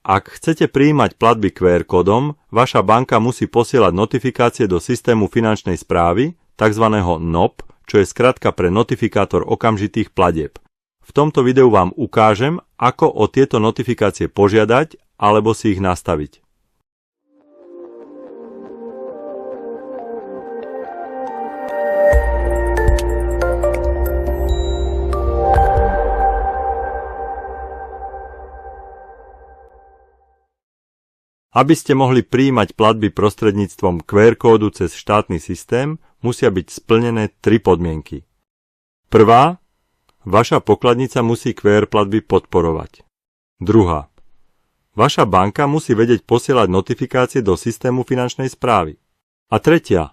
Ak chcete prijímať platby QR kódom, vaša banka musí posielať notifikácie do systému finančnej správy, tzv. NOP, čo je skratka pre notifikátor okamžitých platieb. V tomto videu vám ukážem, ako o tieto notifikácie požiadať alebo si ich nastaviť. Aby ste mohli prijímať platby prostredníctvom QR kódu cez štátny systém, musia byť splnené 3 podmienky. Prvá, vaša pokladnica musí QR platby podporovať. Druhá, vaša banka musí vedieť posielať notifikácie do systému finančnej správy. A tretia,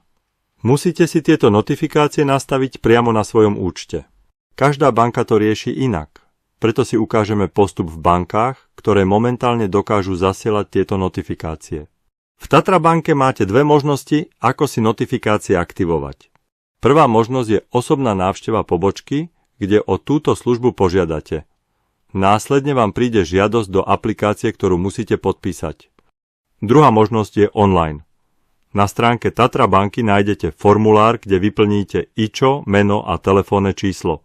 musíte si tieto notifikácie nastaviť priamo na svojom účte. Každá banka to rieši inak. Preto si ukážeme postup v bankách, ktoré momentálne dokážu zasielať tieto notifikácie. V Tatra banke máte dve možnosti, ako si notifikácie aktivovať. Prvá možnosť je osobná návšteva pobočky, kde o túto službu požiadate. Následne vám príde žiadosť do aplikácie, ktorú musíte podpísať. Druhá možnosť je online. Na stránke Tatra banky nájdete formulár, kde vyplníte IČO, meno a telefónne číslo.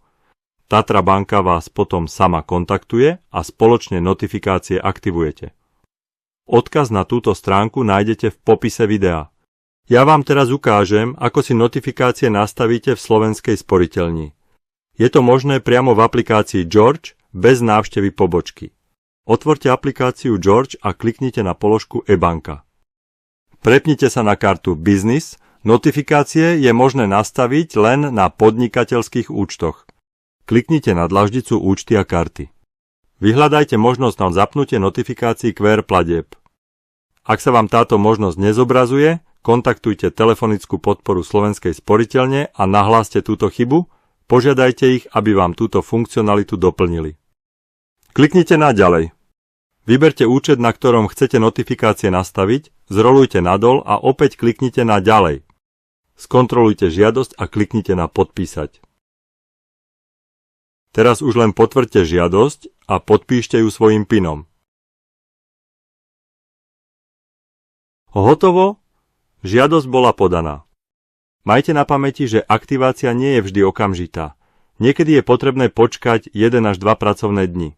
Tatra banka vás potom sama kontaktuje a spoločne notifikácie aktivujete. Odkaz na túto stránku nájdete v popise videa. Ja vám teraz ukážem, ako si notifikácie nastavíte v Slovenskej sporiteľni. Je to možné priamo v aplikácii George bez návštevy pobočky. Otvorte aplikáciu George a kliknite na položku e-banka. Prepnite sa na kartu Business. Notifikácie je možné nastaviť len na podnikateľských účtoch. Kliknite na dlaždicu účty a karty. Vyhľadajte možnosť na zapnutie notifikácií QR platieb. Ak sa vám táto možnosť nezobrazuje, kontaktujte telefonickú podporu Slovenskej sporiteľne a nahláste túto chybu, požiadajte ich, aby vám túto funkcionalitu doplnili. Kliknite na ďalej. Vyberte účet, na ktorom chcete notifikácie nastaviť, zrolujte nadol a opäť kliknite na ďalej. Skontrolujte žiadosť a kliknite na podpísať. Teraz už len potvrďte žiadosť a podpíšte ju svojím pinom. Hotovo? Žiadosť bola podaná. Majte na pamäti, že aktivácia nie je vždy okamžitá. Niekedy je potrebné počkať 1 až 2 pracovné dni.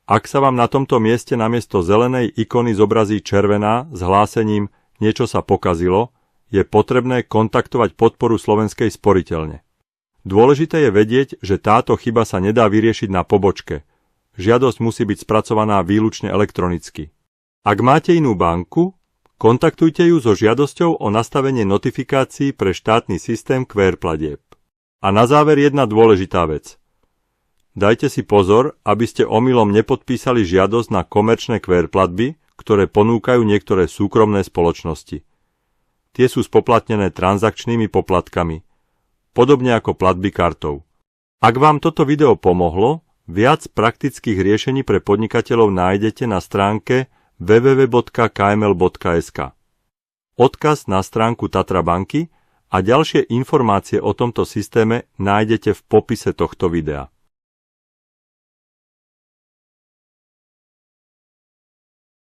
Ak sa vám na tomto mieste namiesto zelenej ikony zobrazí červená s hlásením niečo sa pokazilo, je potrebné kontaktovať podporu Slovenskej sporiteľne. Dôležité je vedieť, že táto chyba sa nedá vyriešiť na pobočke. Žiadosť musí byť spracovaná výlučne elektronicky. Ak máte inú banku, kontaktujte ju so žiadosťou o nastavenie notifikácií pre štátny systém QR platieb. A na záver jedna dôležitá vec. Dajte si pozor, aby ste omylom nepodpísali žiadosť na komerčné QR platby, ktoré ponúkajú niektoré súkromné spoločnosti. Tie sú spoplatnené transakčnými poplatkami, podobne ako platby kartou. Ak vám toto video pomohlo, viac praktických riešení pre podnikateľov nájdete na stránke www.kml.sk. Odkaz na stránku Tatra banky a ďalšie informácie o tomto systéme nájdete v popise tohto videa.